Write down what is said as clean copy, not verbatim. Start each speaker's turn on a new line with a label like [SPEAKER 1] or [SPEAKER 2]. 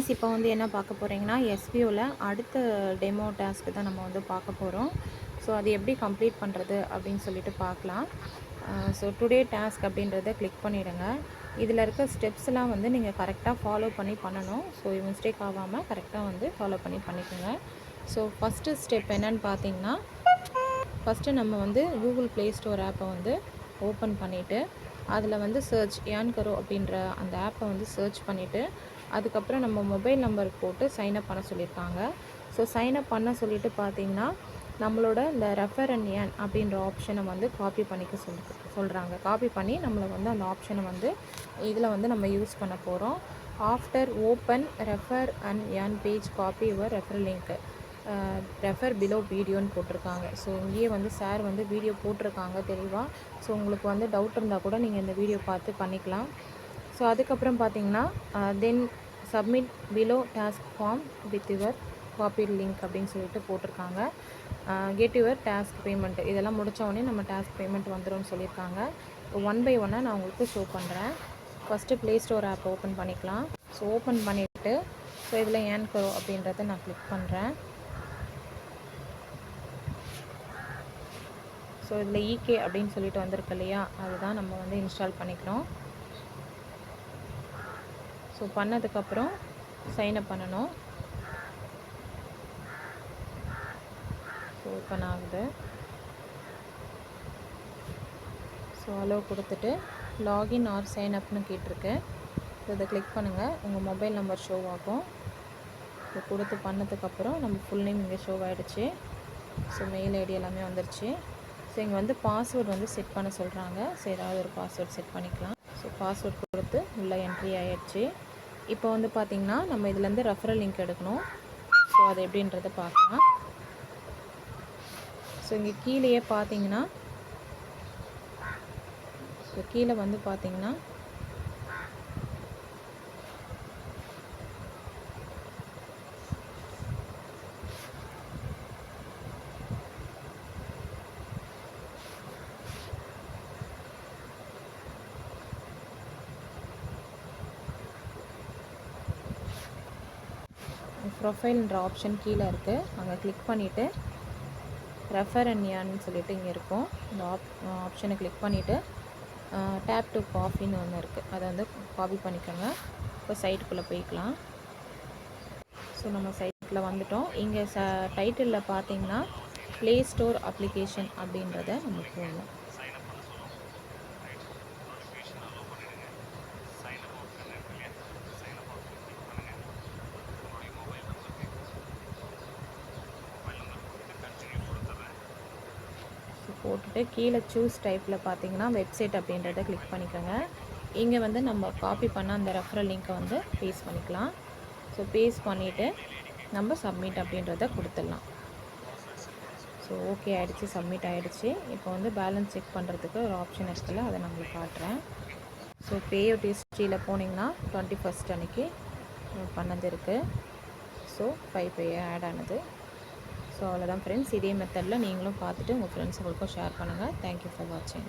[SPEAKER 1] Friends, இப்போ வந்து என்ன பார்க்க போகிறீங்கன்னா, எஸ்பிஓவில் அடுத்த டெமோ டாஸ்க்கு தான் நம்ம வந்து பார்க்க போகிறோம். ஸோ அது எப்படி கம்ப்ளீட் பண்ணுறது அப்படின்னு சொல்லிட்டு பார்க்கலாம். ஸோ டுடே டாஸ்க் அப்படின்றத கிளிக் பண்ணிவிடுங்க. இதில் இருக்க ஸ்டெப்ஸ்லாம் வந்து நீங்கள் கரெக்டாக ஃபாலோ பண்ணணும். ஸோ மிஸ்டேக் ஆகாமல் கரெக்டாக வந்து ஃபாலோ பண்ணிக்கோங்க. ஸோ ஃபஸ்ட்டு ஸ்டெப் என்னன்னு பார்த்தீங்கன்னா, ஃபஸ்ட்டு நம்ம வந்து கூகுள் ப்ளே ஸ்டோர் ஆப்பை வந்து ஓப்பன் பண்ணிவிட்டு அதில் வந்து சர்ச் யான் கரோ அப்படின்ற அந்த ஆப்பை வந்து சர்ச் பண்ணிவிட்டு அதுக்கப்புறம் நம்ம மொபைல் நம்பர் போட்டு சைன்அப் பண்ண சொல்லியிருக்காங்க. ஸோ சைன்அப் பண்ண சொல்லிவிட்டு பார்த்தீங்கன்னா, நம்மளோட இந்த ரெஃபர் அண்ட் ஏர்ன் அப்படின்ற ஆப்ஷனை வந்து காப்பி பண்ணிக்க சொல்கிறாங்க. காப்பி பண்ணி நம்மளை வந்து அந்த ஆப்ஷனை வந்து இதில் வந்து நம்ம யூஸ் பண்ண போகிறோம். After open refer and earn page copy your refer link refer below வீடியோன்னு போட்டிருக்காங்க. ஸோ இங்கேயே வந்து சார் வந்து வீடியோ போட்டிருக்காங்க தெளிவாக. ஸோ உங்களுக்கு வந்து டவுட் இருந்தால் கூட நீங்கள் இந்த வீடியோ பார்த்து பண்ணிக்கலாம். ஸோ அதுக்கப்புறம் பார்த்தீங்கன்னா, then submit below task form with your copy link அப்படின்னு சொல்லிட்டு போட்டிருக்காங்க. கெட் யுவர் டாஸ்க் பேமெண்ட் இதெல்லாம் முடித்தோடனே நம்ம டாஸ்க் பேமெண்ட் வந்துடும்னு சொல்லியிருக்காங்க. ஒன் பை ஒன்னாக நான் உங்களுக்கு ஷோ பண்ணுறேன். First play store app open பண்ணிக்கலாம். ஸோ ஓப்பன் பண்ணிவிட்டு ஸோ இதில் ஏர்ன் கரோ அப்படின்றத நான் கிளிக் பண்ணுறேன். ஸோ இதில் இகே அப்படின்னு சொல்லிட்டு வந்திருக்கு இல்லையா, அதுதான் நம்ம வந்து இன்ஸ்டால் பண்ணிக்கணும். ஸோ பண்ணதுக்கப்புறம் சைன்அப் பண்ணணும். ஸோ ஓப்பன் ஆகுது. ஸோ அலோவ் கொடுத்துட்டு லாகின் ஆர் சைன்அப்னு கேட்டிருக்கு. ஸோ இதை கிளிக் பண்ணுங்கள். உங்கள் மொபைல் நம்பர் ஷோ ஆகும். ஸோ கொடுத்து பண்ணதுக்கப்புறம் நம்ம ஃபுல் நேம் இங்கே ஷோ ஆகிடுச்சு. ஸோ மெயில் ஐடி எல்லாமே வந்துருச்சு. ஸோ இங்கே வந்து பாஸ்வேர்டு வந்து செட் பண்ண சொல்கிறாங்க. ஸோ ஏதாவது ஒரு பாஸ்வேர்டு செட் பண்ணிக்கலாம். ஸோ பாஸ்வேர்டு கொடுத்து உள்ளே என்ட்ரி ஆகிடுச்சு. இப்போ வந்து பார்த்திங்கன்னா, நம்ம இதுலேருந்து ரெஃபரல் லிங்க் எடுக்கணும். ஸோ அது எப்படின்றத பார்க்கலாம். ஸோ இங்கே கீழேயே பார்த்தீங்கன்னா, ஸோ கீழே வந்து பார்த்திங்கன்னா ப்ரொஃபைல்ன்ற ஆப்ஷன் கீழே இருக்குது. அங்கே கிளிக் பண்ணிவிட்டு ரெஃபர் அண்ட் ஏர்ன்னு சொல்லிட்டு இங்கே இருக்கும். இந்த ஆப்ஷனை கிளிக் பண்ணிவிட்டு டேப் டு காப்பின்னு ஒன்று இருக்குது. அதை வந்து காப்பி பண்ணிக்கோங்க. இப்போ சைட்டுக்குள்ளே போய்க்கலாம். ஸோ நம்ம சைட்டில் வந்துட்டோம். இங்கே டைட்டிலில் பார்த்தீங்கன்னா ப்ளே ஸ்டோர் அப்ளிகேஷன் அப்படின்றத நம்ம போடணும். போட்டுட்டு கீழே சூஸ் டைப்பில் பார்த்தீங்கன்னா வெப்சைட் அப்படின்றத கிளிக் பண்ணிக்கோங்க. இங்கே வந்து நம்ம காப்பி பண்ண அந்த ரெஃபரல் லிங்க்கை வந்து பேஸ்ட் பண்ணிக்கலாம். ஸோ பேஸ்ட் பண்ணிவிட்டு நம்ம சப்மிட் அப்படின்றத கொடுத்துடலாம். ஸோ ஓகே ஆகிடுச்சு, சப்மிட் ஆகிடுச்சு. இப்போ வந்து பேலன்ஸ் செக் பண்ணுறதுக்கு ஒரு ஆப்ஷன் இருக்குல்ல, அதை நான் உங்களுக்கு காட்டுறேன். ஸோ பேஅவுட் ஹிஸ்ட்ரியில் போனீங்கன்னா 21st அன்றைக்கி பண்ணது இருக்குது. ஸோ 5 பே ஆட் ஆனது. ஸோ அவ்வளோதான் ஃப்ரெண்ட்ஸ். இதே மெத்தடில் நீங்களும் பார்த்துட்டு உங்கள் ஃப்ரெண்ட்ஸுங்களுக்கும் ஷேர் பண்ணுங்கள். தேங்க்யூ ஃபார் வாட்சிங்.